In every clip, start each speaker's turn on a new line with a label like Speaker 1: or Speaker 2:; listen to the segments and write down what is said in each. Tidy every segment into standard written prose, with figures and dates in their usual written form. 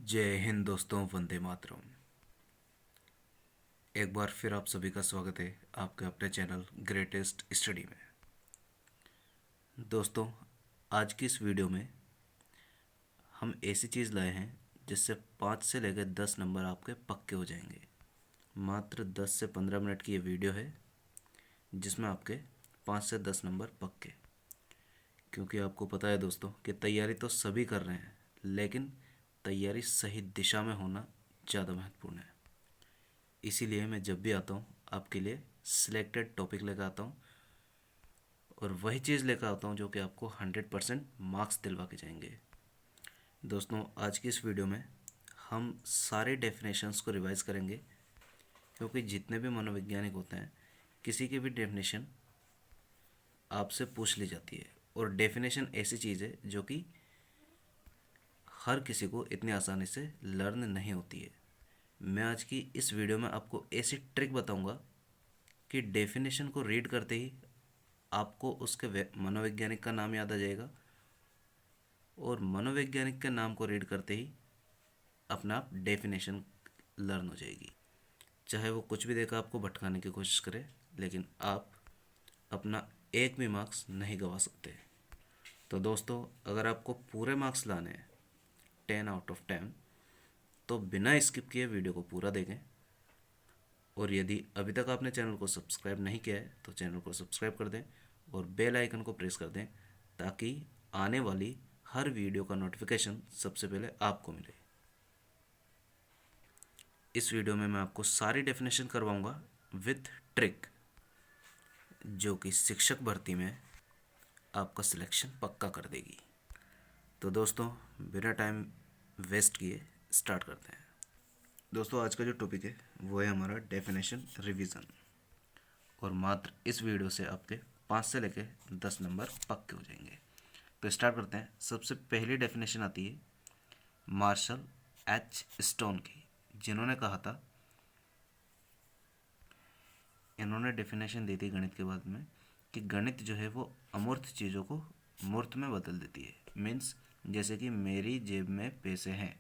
Speaker 1: जय हिंद दोस्तों, वंदे मातरम। एक बार फिर आप सभी का स्वागत है आपके अपने चैनल ग्रेटेस्ट स्टडी में। दोस्तों, आज की इस वीडियो में हम ऐसी चीज़ लाए हैं जिससे 5 से लेकर 10 नंबर आपके पक्के हो जाएंगे। मात्र 10 से 15 मिनट की ये वीडियो है जिसमें आपके 5 से 10 नंबर पक्के। क्योंकि आपको पता है दोस्तों कि तैयारी तो सभी कर रहे हैं, लेकिन तैयारी सही दिशा में होना ज़्यादा महत्वपूर्ण है। इसीलिए मैं जब भी आता हूँ आपके लिए सिलेक्टेड टॉपिक लेकर आता हूँ और वही चीज़ लेकर आता हूँ जो कि आपको 100% मार्क्स दिलवा के जाएंगे। दोस्तों, आज की इस वीडियो में हम सारे डेफिनेशंस को रिवाइज करेंगे, क्योंकि जितने भी मनोवैज्ञानिक होते हैं किसी की भी डेफिनेशन आपसे पूछ ली जाती है। और डेफिनेशन ऐसी चीज़ है जो कि हर किसी को इतनी आसानी से लर्न नहीं होती है। मैं आज की इस वीडियो में आपको ऐसी ट्रिक बताऊंगा कि डेफिनेशन को रीड करते ही आपको उसके मनोवैज्ञानिक का नाम याद आ जाएगा और मनोवैज्ञानिक के नाम को रीड करते ही अपना आप डेफिनेशन लर्न हो जाएगी। चाहे वो कुछ भी देकर आपको भटकाने की कोशिश करे, लेकिन आप अपना एक भी मार्क्स नहीं गंवा सकते। तो दोस्तों, अगर आपको पूरे मार्क्स लाने हैं 10 आउट ऑफ 10, तो बिना स्किप किए वीडियो को पूरा देखें। और यदि अभी तक आपने चैनल को सब्सक्राइब नहीं किया है तो चैनल को सब्सक्राइब कर दें और बेल आइकन को प्रेस कर दें, ताकि आने वाली हर वीडियो का नोटिफिकेशन सबसे पहले आपको मिले। इस वीडियो में मैं आपको सारी डेफिनेशन करवाऊंगा विथ ट्रिक, जो कि शिक्षक भर्ती में आपका सिलेक्शन पक्का कर देगी। तो दोस्तों, बिना टाइम वेस्ट किए स्टार्ट करते हैं। दोस्तों, आज का जो टॉपिक है वो है हमारा डेफिनेशन रिवीजन। और मात्र इस वीडियो से आपके 5 से लेके 10 नंबर पक्के हो जाएंगे। तो स्टार्ट करते हैं। सबसे पहली डेफिनेशन आती है मार्शल एच स्टोन की, जिन्होंने कहा था, इन्होंने डेफिनेशन दी थी गणित के बाद में कि गणित जो है वो अमूर्त चीज़ों को मूर्त में बदल देती है। मीन्स जैसे कि मेरी जेब में पैसे हैं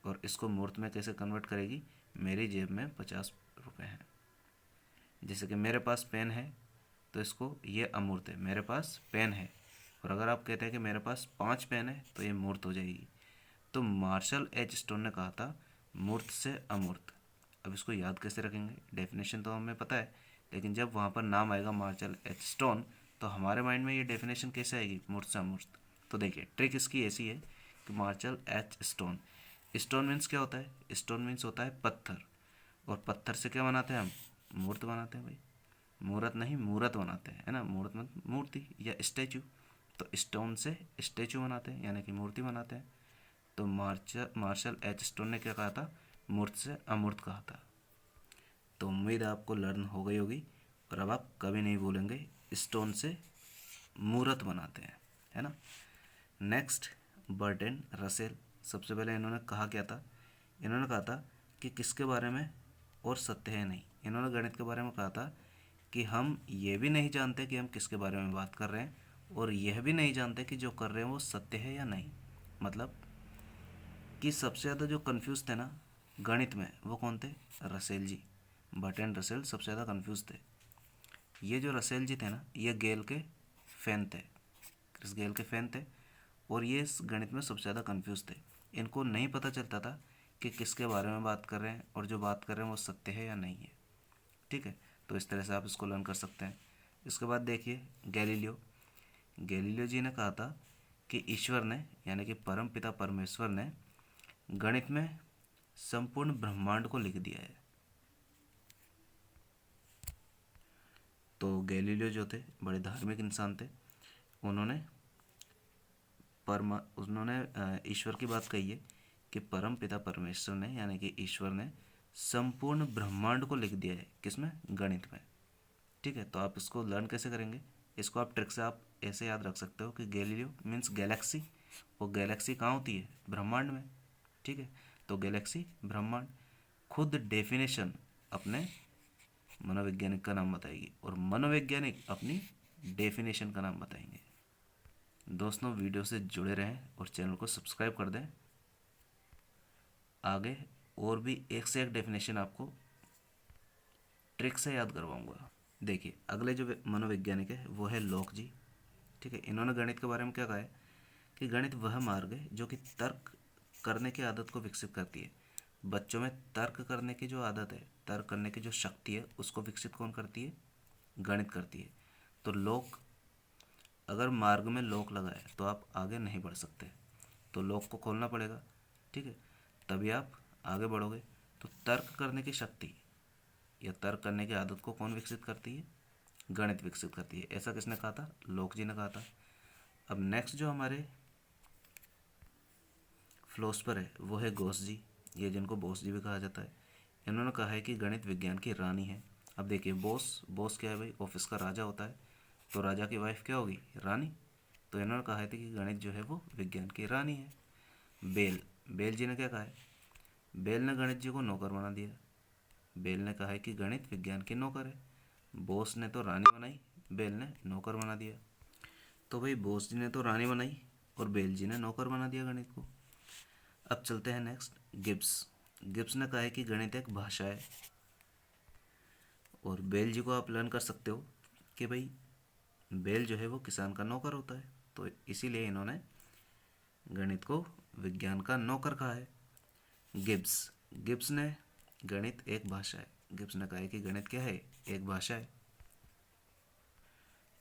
Speaker 1: और इसको मूर्त में कैसे कन्वर्ट करेगी, मेरी जेब में 50 रुपये हैं। जैसे कि मेरे पास पेन है तो इसको, ये अमूर्त है, मेरे पास पेन है। और अगर आप कहते हैं कि मेरे पास 5 पेन है तो ये मूर्त हो जाएगी। तो मार्शल एच स्टोन ने कहा था मूर्त से अमूर्त। अब इसको याद कैसे रखेंगे, डेफिनेशन तो हमें पता है, लेकिन जब वहाँ पर नाम आएगा मार्शल एच स्टोन तो हमारे माइंड में ये डेफिनेशन कैसे आएगी, मूर्त से अमूर्त। तो देखिए, ट्रिक इसकी ऐसी है कि Marshall H stone, stone means क्या होता है, स्टोन मीन्स होता है पत्थर। और पत्थर से क्या बनाते हैं हम, मूर्त बनाते हैं भाई। मूर्त नहीं, मूर्त बनाते हैं, है ना। मूर्त मतलब मूर्ति या स्टैचू। तो स्टोन से स्टैचू बनाते हैं, यानी कि मूर्ति बनाते हैं। तो मार्शल एच स्टोन ने क्या कहा था, मूर्त से अमूर्त कहा था। तो उम्मीद है आपको लर्न हो गई होगी और अब आप कभी नहीं भूलेंगे स्टोन से मूर्त बनाते हैं, है ना। Next, Burton Russell. सबसे पहले इन्होंने कहा क्या था, इन्होंने कहा था कि किसके बारे में और सत्य है नहीं। इन्होंने गणित के बारे में कहा था कि हम ये भी नहीं जानते कि हम किसके बारे में बात कर रहे हैं, और यह भी नहीं जानते कि जो कर रहे हैं वो सत्य है या नहीं। मतलब कि सबसे ज़्यादा जो कंफ्यूज थे ना गणित में, वो कौन थे, रसेल जी। बर्टन रसेल सबसे ज़्यादा कंफ्यूज थे। ये जो रसेल जी थे ना, ये गेल के फैन थे, क्रिस गेल के फैन थे। और ये इस गणित में सबसे ज़्यादा कंफ्यूज थे। इनको नहीं पता चलता था कि किसके बारे में बात कर रहे हैं और जो बात कर रहे हैं वो सत्य है या नहीं है। ठीक है, तो इस तरह से आप इसको लर्न कर सकते हैं। इसके बाद देखिए गैलीलियो। गैलीलियो जी ने कहा था कि ईश्वर ने, यानी कि परम पिता परमेश्वर ने गणित में संपूर्ण ब्रह्मांड को लिख दिया है। तो गैलीलियो जो थे बड़े धार्मिक इंसान थे। उन्होंने ईश्वर की बात कही है कि परम पिता परमेश्वर ने, यानी कि ईश्वर ने संपूर्ण ब्रह्मांड को लिख दिया है, किसमें, गणित में। ठीक है, तो आप इसको लर्न कैसे करेंगे, इसको आप ट्रिक से आप ऐसे याद रख सकते हो कि गैलीलियो मीन्स गैलेक्सी, और गैलेक्सी कहाँ होती है, ब्रह्मांड में। ठीक है, तो गैलेक्सी ब्रह्मांड। खुद डेफिनेशन अपने मनोवैज्ञानिक का नाम बताएगी और मनोवैज्ञानिक अपनी डेफिनेशन का नाम बताएंगे। दोस्तों, वीडियो से जुड़े रहें और चैनल को सब्सक्राइब कर दें। आगे और भी एक से एक डेफिनेशन आपको ट्रिक से याद करवाऊंगा। देखिए अगले जो मनोवैज्ञानिक है वो है लॉक जी। ठीक है, इन्होंने गणित के बारे में क्या कहा है कि गणित वह मार्ग है जो कि तर्क करने की आदत को विकसित करती है। बच्चों में तर्क करने की जो आदत है, तर्क करने की जो शक्ति है, उसको विकसित कौन करती है? गणित करती है। तो लॉक, अगर मार्ग में लॉक लगा है तो आप आगे नहीं बढ़ सकते, तो लॉक को खोलना पड़ेगा। ठीक है, तभी आप आगे बढ़ोगे। तो तर्क करने की शक्ति या तर्क करने की आदत को कौन विकसित करती है? गणित विकसित करती है। ऐसा किसने कहा था? लॉक जी ने कहा था। अब नेक्स्ट जो हमारे फिलोसफर है वो है गॉस जी, ये जिनको बोस जी भी कहा जाता है। इन्होंने कहा है कि गणित विज्ञान की रानी है। अब देखिए बोस, बोस क्या है भाई? ऑफिस का राजा होता है, तो राजा की वाइफ क्या होगी? रानी। तो इन्होंने कहा है कि गणित जो है वो विज्ञान की रानी है। बेल, बेल जी ने क्या कहा है? बेल ने गणित जी को नौकर बना दिया। बेल ने कहा है कि गणित विज्ञान की नौकर है। बोस ने तो रानी बनाई, बेल ने नौकर बना दिया। तो भाई बोस जी ने तो रानी बनाई और बेल जी ने नौकर बना दिया गणित को। अब चलते हैं नेक्स्ट, गिब्स। गिब्स ने कहा है कि गणित एक भाषा है। और बेल जी को आप लर्न कर सकते हो कि भाई बेल जो है वो किसान का नौकर होता है, तो इसीलिए इन्होंने गणित को विज्ञान का नौकर कहा है। गिब्स, गिब्स ने गणित एक भाषा है, गिब्स ने कहा है कि गणित क्या है? एक भाषा है।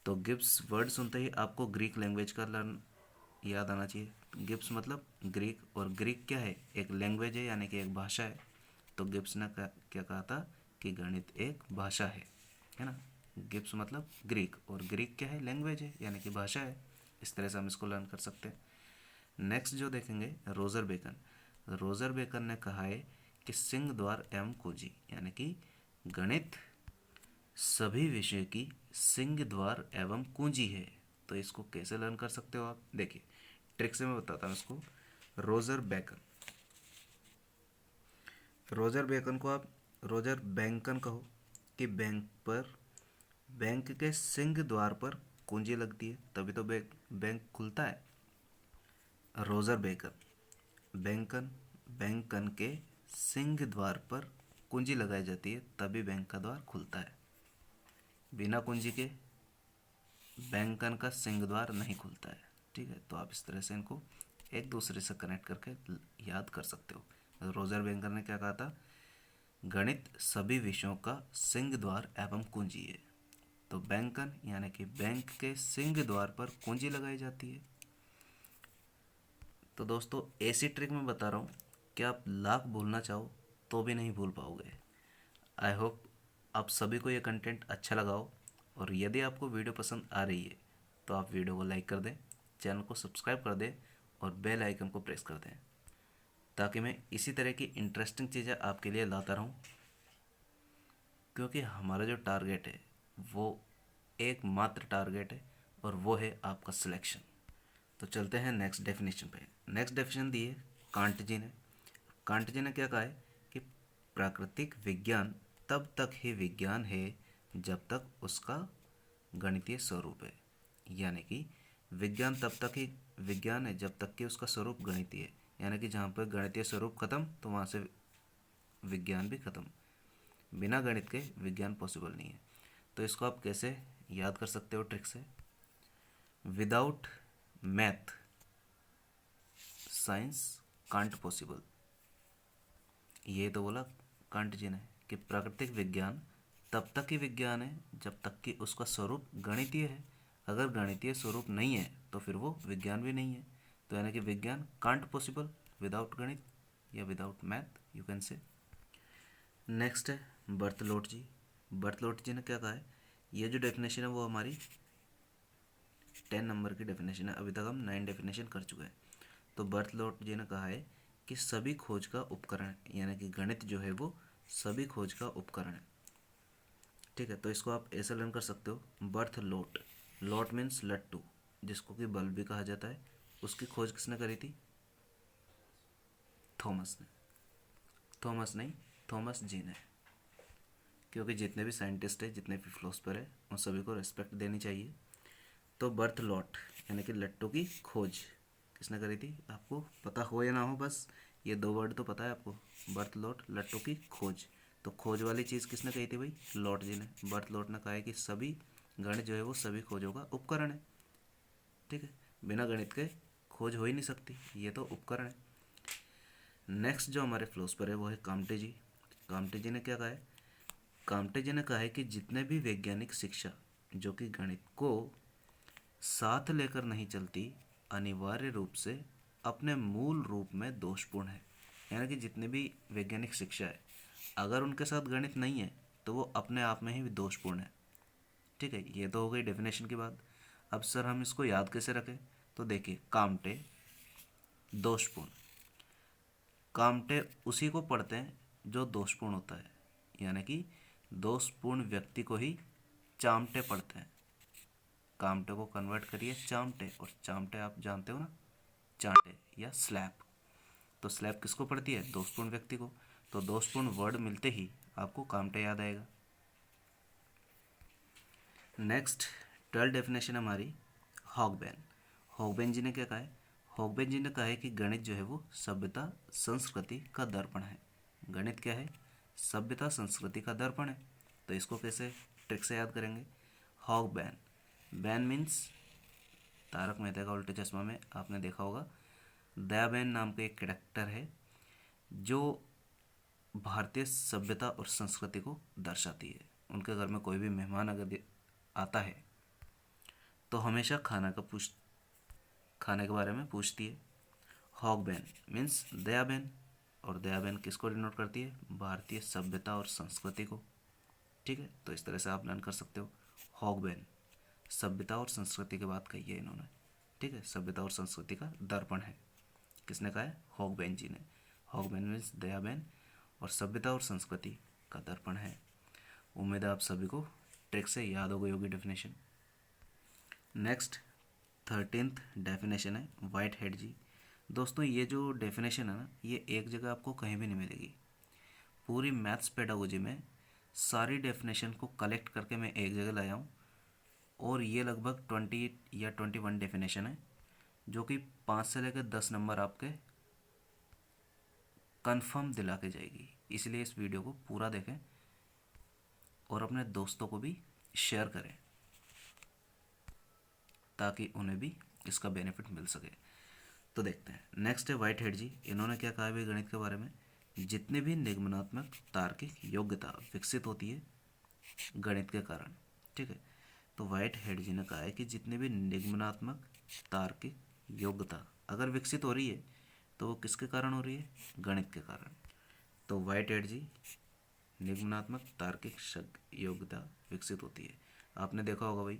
Speaker 1: तो गिब्स वर्ड सुनते ही आपको ग्रीक लैंग्वेज का लर्न याद आना चाहिए। गिब्स मतलब ग्रीक, और ग्रीक क्या है? एक लैंग्वेज है, यानी कि एक भाषा है। तो गिब्स ने क्या कहा था कि गणित एक भाषा है ना। गिब्स मतलब ग्रीक, और ग्रीक क्या है? लैंग्वेज है, यानी कि भाषा है। इस तरह से हम इसको लर्न कर सकते हैं। नेक्स्ट जो देखेंगे, रोजर बेकन। रोजर बेकन ने कहा है कि सिंह द्वार एवं कुंजी, यानी कि गणित सभी विषय की सिंह द्वार एवं कुंजी है। तो इसको कैसे लर्न कर सकते हो आप? देखिए ट्रिक से मैं बताता हूँ इसको। रोजर बेकन, रोजर बेकन को आप रोजर बैंकन कहो कि बैंक के सिंह द्वार पर कुंजी लगती है तभी तो बैंक खुलता है। रोजर बेकन, बैंकन, बैंकन के सिंह द्वार पर कुंजी लगाई जाती है तभी बैंक का द्वार खुलता है। बिना कुंजी के बैंकन का सिंह द्वार नहीं खुलता है। ठीक है, तो आप इस तरह से इनको एक दूसरे से कनेक्ट करके याद कर सकते हो। रोजर बैंकर ने क्या कहा था? गणित सभी विषयों का सिंह द्वार एवं कुंजी है। तो बैंकन यानी कि बैंक के सिंह द्वार पर कुंजी लगाई जाती है। तो दोस्तों ऐसी ट्रिक मैं बता रहा हूँ कि आप लाख भूलना चाहो तो भी नहीं भूल पाओगे। आई होप आप सभी को ये कंटेंट अच्छा लगा हो, और यदि आपको वीडियो पसंद आ रही है तो आप वीडियो को लाइक कर दें, चैनल को सब्सक्राइब कर दें और बेल आइकन को प्रेस कर दें, ताकि मैं इसी तरह की इंटरेस्टिंग चीज़ें आपके लिए लाता रहूं। क्योंकि हमारा जो टारगेट है वो एकमात्र टारगेट है, और वो है आपका सिलेक्शन। तो चलते हैं नेक्स्ट डेफिनेशन पे। नेक्स्ट डेफिनेशन दी है कांट जी ने। कांट जी ने क्या कहा है कि प्राकृतिक विज्ञान तब तक ही विज्ञान है जब तक उसका गणितीय स्वरूप है। यानी कि विज्ञान तब तक ही विज्ञान है जब तक कि उसका स्वरूप गणितीय है। यानी कि जहाँ पर गणितीय स्वरूप खत्म तो वहाँ से विज्ञान भी खत्म। बिना गणित के विज्ञान पॉसिबल नहीं है। तो इसको आप कैसे याद कर सकते हो ट्रिक से? Without math science can't possible. ये तो बोला कांट जी ने कि प्राकृतिक विज्ञान तब तक ही विज्ञान है जब तक कि उसका स्वरूप गणितीय है। अगर गणितीय स्वरूप नहीं है तो फिर वो विज्ञान भी नहीं है। तो यानी कि विज्ञान कांट पॉसिबल विदाउट गणित या without math, you can say. Next है बर्थलोट जी। बर्थलोट जी ने क्या कहा है? ये जो डेफिनेशन है वो हमारी 10 नंबर की डेफिनेशन है। अभी तक हम 9 डेफिनेशन कर चुके हैं। तो बर्थलोट जी ने कहा है कि सभी खोज का उपकरण, यानी कि गणित जो है वो सभी खोज का उपकरण है। ठीक है, तो इसको आप ऐसे लर्न कर सकते हो। बर्थ लोट, लोट मीन्स लट्टू, जिसको कि बल्ब भी कहा जाता है, उसकी खोज किसने करी थी? थॉमस ने। थॉमस नहीं, थॉमस जी ने। क्योंकि जितने भी साइंटिस्ट है, जितने भी फिलोसफर है, उन सभी को रिस्पेक्ट देनी चाहिए। तो बर्थ लॉट यानी कि लट्टू की खोज किसने करी थी? आपको पता हो या ना हो, बस ये दो वर्ड तो पता है आपको, बर्थ लॉट लट्टू की खोज। तो खोज वाली चीज़ किसने कही थी भाई? लॉट जी ने। बर्थ लॉट ने कहा है कि सभी गणित जो है वो सभी खोजों का उपकरण है। ठीक है, बिना गणित के खोज हो ही नहीं सकती, ये तो उपकरण है। नेक्स्ट जो हमारे फिलोसफर है वो है काम्टे जी। काम्टे जी ने क्या कहा है? काम्टे जी ने कहा है कि जितने भी वैज्ञानिक शिक्षा जो कि गणित को साथ लेकर नहीं चलती, अनिवार्य रूप से अपने मूल रूप में दोषपूर्ण है। यानी कि जितने भी वैज्ञानिक शिक्षा है, अगर उनके साथ गणित नहीं है तो वो अपने आप में ही दोषपूर्ण है। ठीक है, ये तो हो गई डेफिनेशन की बात। अब सर हम इसको याद कैसे रखें? तो देखिए, काम्टे दोषपूर्ण, काम्टे उसी को पढ़ते हैं जो दोषपूर्ण होता है, यानी कि दोषपूर्ण व्यक्ति को ही चामटे पढ़ते हैं। कामटे को कन्वर्ट करिए चामटे, और चामटे आप जानते हो ना, चांटे या स्लैब। तो स्लैब किसको पढ़ती है? दोषपूर्ण व्यक्ति को। तो दोषपूर्ण वर्ड मिलते ही आपको कामटे याद आएगा। नेक्स्ट 12 डेफिनेशन हमारी हॉगबेन। हॉगबेन जी ने क्या कहा है? हॉगबेन जी ने कहा है कि गणित जो है वो सभ्यता संस्कृति का दर्पण है। गणित क्या है? सभ्यता संस्कृति का दर्पण है। तो इसको कैसे ट्रिक से याद करेंगे? हॉगबेन, बैन मीन्स तारक मेहता का उल्टा चश्मा में आपने देखा होगा, दयाबेन नाम का एक कैरेक्टर है जो भारतीय सभ्यता और संस्कृति को दर्शाती है। उनके घर में कोई भी मेहमान अगर आता है तो हमेशा खाने के बारे में पूछती है। हॉगबेन मीन्स दयाबेन, और दयाबेन किसको डिनोट करती है? भारतीय सभ्यता और संस्कृति को। ठीक है, तो इस तरह से आप लर्न कर सकते हो। हॉगबेन सभ्यता और संस्कृति की बात कही है इन्होंने। ठीक है, सभ्यता और संस्कृति का दर्पण है। किसने कहा है? हॉगबेन जी ने। हॉगबेन मीन्स दयाबेन, और सभ्यता और संस्कृति का दर्पण है। उम्मीद है आप सभी को ट्रिक से याद हो गई होगी डेफिनेशन। नेक्स्ट 13th डेफिनेशन है वाइट हेड जी। दोस्तों ये जो डेफिनेशन है ना, ये एक जगह आपको कहीं भी नहीं मिलेगी। पूरी मैथ्स पेडागोजी में सारी डेफिनेशन को कलेक्ट करके मैं एक जगह लाया हूँ, और ये लगभग 20 या 21 डेफिनेशन है, जो कि 5 से लेकर 10 नंबर आपके कंफर्म दिला के जाएगी। इसलिए इस वीडियो को पूरा देखें और अपने दोस्तों को भी शेयर करें ताकि उन्हें भी इसका बेनिफिट मिल सके। तो देखते हैं। नेक्स्ट है वाइट हेड जी। इन्होंने क्या कहा है भाई गणित के बारे में? जितने भी निगमनात्मक तार्किक योग्यता विकसित होती है गणित के कारण। ठीक है, तो वाइट हेड जी ने कहा है कि जितने भी निगमनात्मक तार्किक योग्यता अगर विकसित हो रही है तो वो किसके कारण हो रही है? गणित के कारण। तो वाइट हेड जी, निगमनात्मक तार्किक योग्यता विकसित होती है। आपने देखा होगा भाई,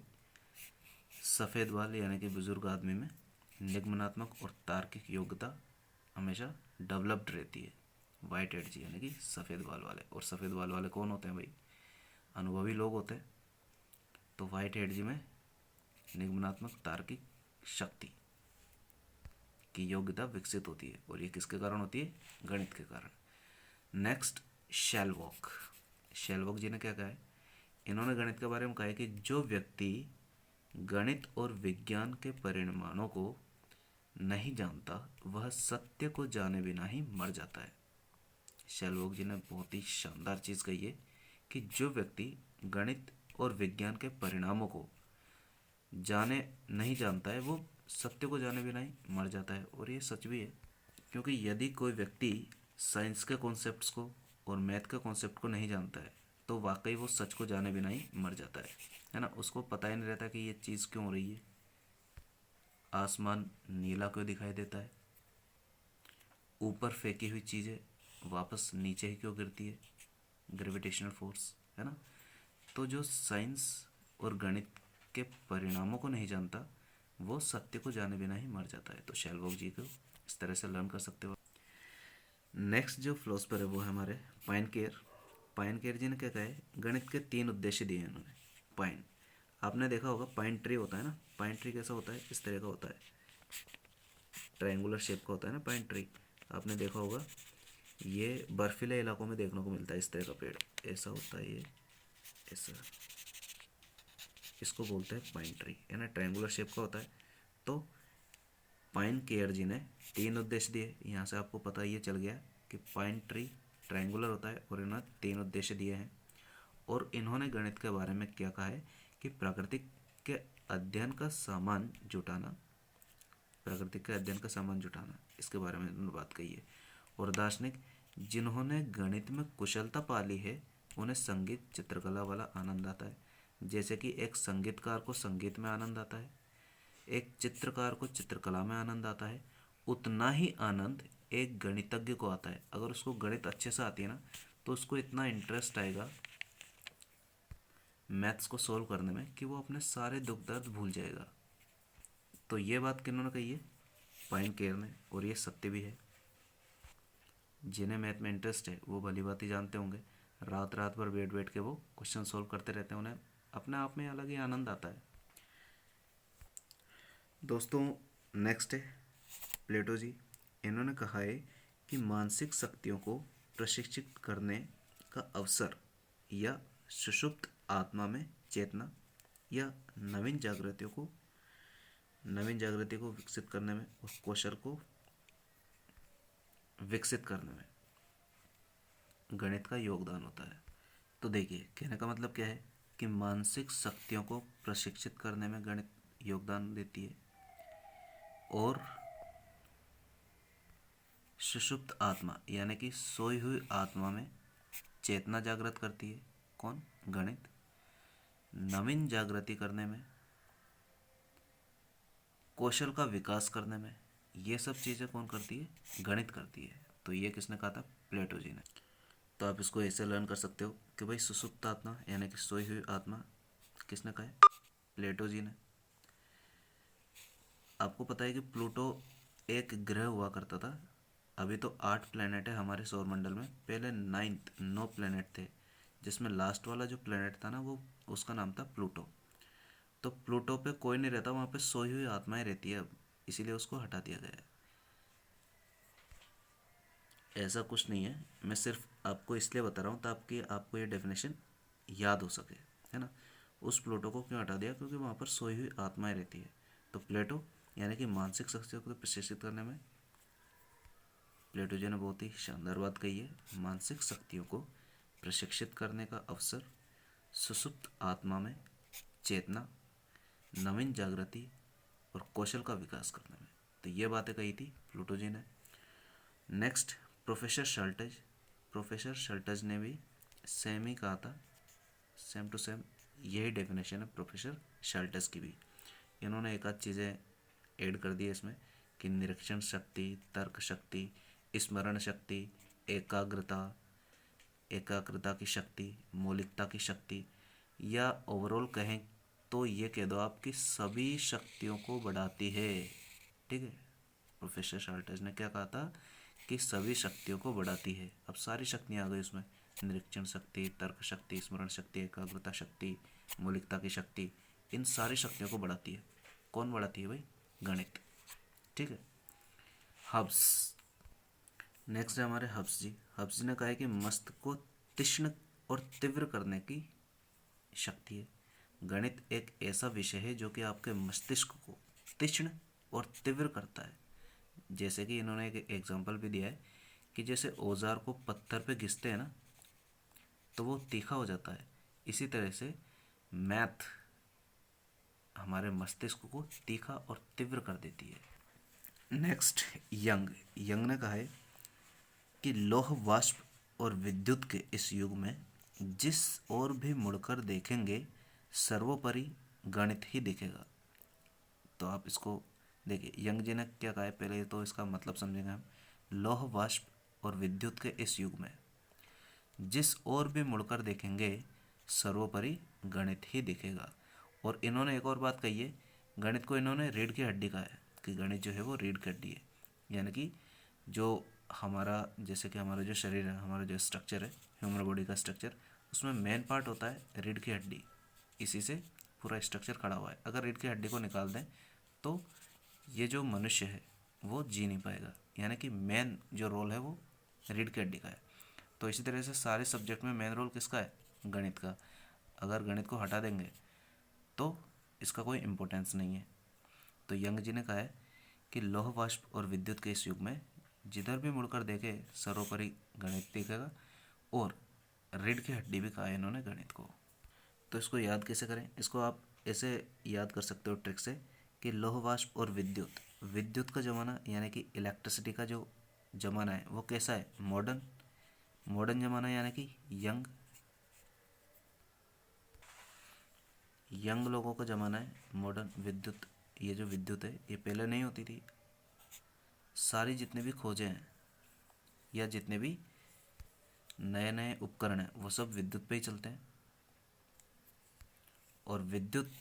Speaker 1: सफ़ेद बाल यानी कि बुजुर्ग आदमी में निगमनात्मक और तार्किक योग्यता हमेशा डेवलप्ड रहती है। वाइट हेड जी यानी कि सफ़ेद बाल वाले। और सफ़ेद बाल वाले कौन होते हैं भाई? अनुभवी लोग होते हैं। तो वाइट हेड जी में निगमनात्मक तार्किक शक्ति की योग्यता विकसित होती है, और ये किसके कारण होती है? गणित के कारण। नेक्स्ट शेलवॉक। शेलवॉक जी ने क्या कहा है? इन्होंने गणित के बारे में कहा है कि जो व्यक्ति गणित और विज्ञान के परिमाणों को नहीं जानता वह सत्य को जाने बिना ही मर जाता है। शेलवॉक जी ने बहुत ही शानदार चीज़ कही है कि जो व्यक्ति गणित और विज्ञान के परिणामों को जाने नहीं जानता है वो सत्य को जाने बिना ही मर जाता है। और ये सच भी है, क्योंकि यदि कोई व्यक्ति साइंस के कॉन्सेप्ट्स को और मैथ के कॉन्सेप्ट को नहीं जानता है तो वाकई वो सच को जाने बिना ही मर जाता है ना। उसको पता ही नहीं रहता कि ये चीज़ क्यों हो रही है, आसमान नीला क्यों दिखाई देता है, ऊपर फेंकी हुई चीज़ें वापस नीचे ही क्यों गिरती है, ग्रेविटेशनल फोर्स, है ना। तो जो साइंस और गणित के परिणामों को नहीं जानता वो सत्य को जाने बिना ही मर जाता है। तो शेलवॉक जी को इस तरह से लर्न कर सकते हो। नेक्स्ट जो फिलोसफर है वो है हमारे पाइनकेयर। पाइनकेयर जी ने क्या कहा है? गणित के 3 उद्देश्य दिए हैं उन्होंने। पाइन, आपने देखा होगा पाइन ट्री होता है ना, पाइन ट्री कैसा होता है? इस तरह का होता है, ट्रायंगुलर शेप का होता है ना पाइन ट्री। आपने देखा होगा ये बर्फीले इलाकों में देखने को मिलता है, इस तरह का पेड़ ऐसा होता है, ये ऐसा, इसको बोलते हैं पाइन ट्री, है ना, ट्रायंगुलर शेप का होता है। तो पाइन केयर जी ने 3 उद्देश्य दिए। यहाँ से आपको पता ये चल गया कि पाइन ट्री ट्रायंगुलर होता है और इन्होंने 3 उद्देश्य दिए हैं। और इन्होंने गणित के बारे में क्या कहा है कि प्राकृतिक के अध्ययन का सामान जुटाना, प्राकृतिक के अध्ययन का सामान जुटाना, इसके बारे में इन्होंने बात कही है। और दार्शनिक, जिन्होंने गणित में कुशलता पाली है उन्हें संगीत चित्रकला वाला आनंद आता है। जैसे कि एक संगीतकार को संगीत में आनंद आता है, एक चित्रकार को चित्रकला में आनंद आता है, उतना ही आनंद एक गणितज्ञ को आता है। अगर उसको गणित अच्छे से आती है ना तो उसको इतना इंटरेस्ट आएगा मैथ्स को सोल्व करने में कि वो अपने सारे दुख दर्द भूल जाएगा। तो ये बात किन्होंने कही है? पाइन केयर ने। और ये सत्य भी है। जिन्हें मैथ में इंटरेस्ट है वो भली बात ही जानते होंगे, रात रात भर बैठ बैठ के वो क्वेश्चन सोल्व करते रहते हैं, उन्हें अपने आप में अलग ही आनंद आता है। दोस्तों नेक्स्ट है प्लेटो जी। इन्होंने कहा है कि मानसिक शक्तियों को प्रशिक्षित करने का अवसर या सुषुप्त आत्मा में चेतना या नवीन जागृति को विकसित करने में और कौशल को विकसित करने में गणित का योगदान होता है। तो देखिए कहने का मतलब क्या है कि मानसिक शक्तियों को प्रशिक्षित करने में गणित योगदान देती है और सुषुप्त आत्मा यानी कि सोई हुई आत्मा में चेतना जागृत करती है। कौन? गणित। नवीन जागृति करने में, कौशल का विकास करने में, ये सब चीज़ें कौन करती है? गणित करती है। तो ये किसने कहा था? प्लेटो जी ने। तो आप इसको ऐसे लर्न कर सकते हो कि भाई सुसुप्त आत्मा यानी कि सोई हुई आत्मा किसने कहा है? प्लेटो जी ने। आपको पता है कि प्लूटो एक ग्रह हुआ करता था। अभी तो 8 प्लैनेट है हमारे सौरमंडल में, पहले 9 प्लैनेट थे, जिसमें लास्ट वाला जो प्लैनेट था ना वो उसका नाम था प्लूटो। तो प्लूटो पे कोई नहीं रहता, वहाँ पे सोई हुई आत्माएं रहती है, अब इसीलिए उसको हटा दिया गया है। ऐसा कुछ नहीं है, मैं सिर्फ आपको इसलिए बता रहा हूँ ताकि आपको ये डेफिनेशन याद हो सके, है ना। उस प्लूटो को क्यों हटा दिया? क्योंकि वहाँ पर सोई हुई आत्माएं रहती है। तो प्लेटो यानी कि मानसिक शक्तियों को प्रशिक्षित करने में, प्लेटो जी ने बहुत ही शानदार बात कही है, मानसिक शक्तियों को प्रशिक्षित करने का अवसर, सुसुप्त आत्मा में चेतना, नवीन जागृति और कौशल का विकास करने में। तो ये बातें कही थी प्लूटो जी ने। नेक्स्ट प्रोफेसर शल्टज ने भी सेम ही कहा था, सेम टू सेम यही डेफिनेशन है प्रोफेसर शल्टज की भी। इन्होंने एक आध चीज़ें ऐड कर दी है इसमें कि निरीक्षण शक्ति, तर्क शक्ति, स्मरण शक्ति, एकाग्रता की शक्ति, मौलिकता की शक्ति, या ओवरऑल कहें तो ये कह दो आपकी सभी शक्तियों को बढ़ाती है। ठीक है, प्रोफेसर शाल्टज ने क्या कहा था कि सभी शक्तियों को बढ़ाती है। अब सारी शक्तियाँ आ गई उसमें, निरीक्षण शक्ति, तर्क शक्ति, स्मरण शक्ति, एकाग्रता शक्ति, मौलिकता की शक्ति, इन सारी शक्तियों को बढ़ाती है। कौन बढ़ाती है भाई? गणित। ठीक है। हब्स, नेक्स्ट है हमारे हब्स जी। हब्स जी ने कहा है कि मस्तिष्क को तीक्ष्ण और तीव्र करने की शक्ति है। गणित एक ऐसा विषय है जो कि आपके मस्तिष्क को तीक्ष्ण और तीव्र करता है। जैसे कि इन्होंने एक एग्जांपल भी दिया है कि जैसे औजार को पत्थर पे घिसते हैं ना तो वो तीखा हो जाता है, इसी तरह से मैथ हमारे मस्तिष्क को तीखा और तीव्र कर देती है। नेक्स्ट यंग ने कहा है कि लौह वाष्प और विद्युत के इस युग में जिस ओर भी मुड़कर देखेंगे सर्वोपरि गणित ही दिखेगा। तो आप इसको देखिए, यंग जी ने क्या कहा है, पहले तो इसका मतलब समझेंगे हम। लौह वाष्प और विद्युत के इस युग में जिस ओर भी मुड़कर देखेंगे सर्वोपरि गणित ही दिखेगा। और इन्होंने एक और बात कही है, गणित को इन्होंने रीढ़ की हड्डी कहा है कि गणित जो है वो रीढ़ की हड्डी है। यानी कि जो हमारा, जैसे कि हमारा जो शरीर है, हमारा जो स्ट्रक्चर है, ह्यूमन बॉडी का स्ट्रक्चर, उसमें मेन पार्ट होता है रीढ़ की हड्डी। इसी से पूरा स्ट्रक्चर खड़ा हुआ है। अगर रीढ़ की हड्डी को निकाल दें तो ये जो मनुष्य है वो जी नहीं पाएगा। यानी कि मेन जो रोल है वो रीढ़ की हड्डी का है। तो इसी तरह से सारे सब्जेक्ट में मेन रोल किसका है? गणित का। अगर गणित को हटा देंगे तो इसका कोई इम्पोर्टेंस नहीं है। तो यंग जी ने कहा है कि लौह वाष्प और विद्युत के इस युग में जिधर भी मुड़कर देखे सर्वोपरि गणित दिखेगा और रीढ़ की हड्डी भी कहा है इन्होंने गणित को। तो इसको याद कैसे करें? इसको आप ऐसे याद कर सकते हो ट्रिक से कि लौह वाष्प और विद्युत, विद्युत का ज़माना यानी कि इलेक्ट्रिसिटी का जो ज़माना है वो कैसा है? मॉडर्न। मॉडर्न ज़माना यानी कि यंग, यंग लोगों का ज़माना है मॉडर्न। विद्युत, ये जो विद्युत है ये पहले नहीं होती थी। सारी जितने भी खोजें हैं या जितने भी नए नए उपकरण हैं वो सब विद्युत पे ही चलते हैं। और विद्युत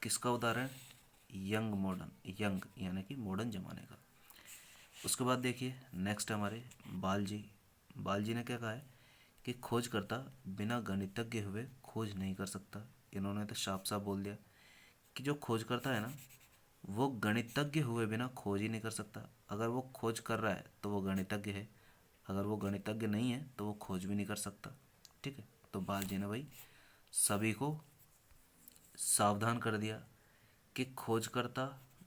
Speaker 1: किसका उदाहरण? यंग मॉडर्न, यंग यानी कि मॉडर्न ज़माने का। उसके बाद देखिए नेक्स्ट हमारे बाल जी। बाल जी ने क्या कहा है कि खोजकर्ता बिना गणितज्ञ हुए खोज नहीं कर सकता। इन्होंने तो साफ साफ बोल दिया कि जो खोजकर्ता है ना वो गणितज्ञ हुए बिना खोज ही नहीं कर सकता। अगर वो खोज कर रहा है तो वो गणितज्ञ है, अगर वो गणितज्ञ नहीं है तो वो खोज भी नहीं कर सकता। ठीक है, तो बाल जी ने भाई सभी को सावधान कर दिया कि खोजकर्ता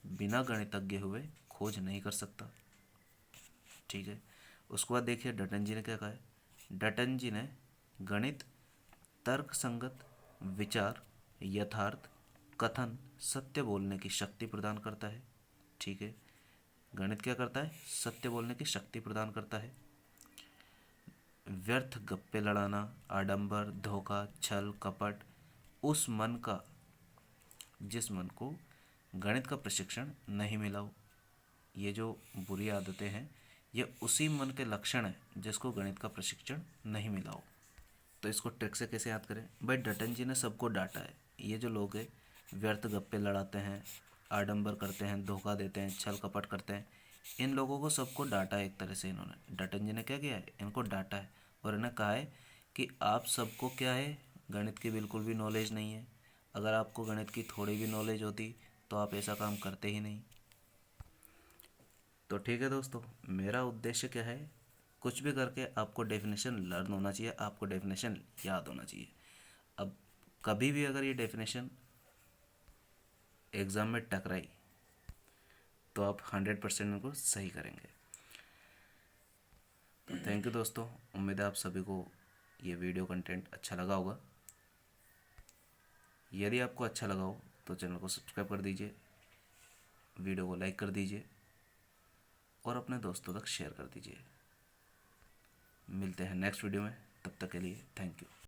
Speaker 1: बिना गणितज्ञ हुए खोज नहीं कर सकता। ठीक है, उसके बाद देखिए डटन जी ने क्या कहा है। डटन जी ने गणित तर्क संगत विचार, यथार्थ, कथन, सत्य बोलने की शक्ति प्रदान करता है। ठीक है, गणित क्या करता है? सत्य बोलने की शक्ति प्रदान करता है। व्यर्थ गप्पे लड़ाना, आडंबर, धोखा, छल, कपट, उस मन का जिस मन को गणित का प्रशिक्षण नहीं मिला हो, ये जो बुरी आदतें हैं ये उसी मन के लक्षण हैं जिसको गणित का प्रशिक्षण नहीं मिला हो। तो इसको ट्रिक से कैसे याद करें? भाई डटन जी ने सबको डांटा है। ये जो लोग हैं व्यर्थ गप्पे लड़ाते हैं, आडंबर करते हैं, धोखा देते हैं, छल कपट करते हैं, इन लोगों को सबको डांटा है एक तरह से। इन्होंने, डटन जी ने क्या किया है? इनको डांटा है और इन्हें कहा है कि आप सबको क्या है, गणित की बिल्कुल भी नॉलेज नहीं है। अगर आपको गणित की थोड़ी भी नॉलेज होती तो आप ऐसा काम करते ही नहीं। तो ठीक है दोस्तों, मेरा उद्देश्य क्या है? कुछ भी करके आपको डेफिनेशन लर्न होना चाहिए, आपको डेफिनेशन याद होना चाहिए। अब कभी भी अगर ये डेफिनेशन एग्ज़ाम में टकराई तो आप 100% इनको सही करेंगे। तो थैंक यू दोस्तों, उम्मीद है आप सभी को ये वीडियो कंटेंट अच्छा लगा होगा। यदि आपको अच्छा लगा हो तो चैनल को सब्सक्राइब कर दीजिए, वीडियो को लाइक कर दीजिए और अपने दोस्तों तक शेयर कर दीजिए। मिलते हैं नेक्स्ट वीडियो में, तब तक के लिए थैंक यू।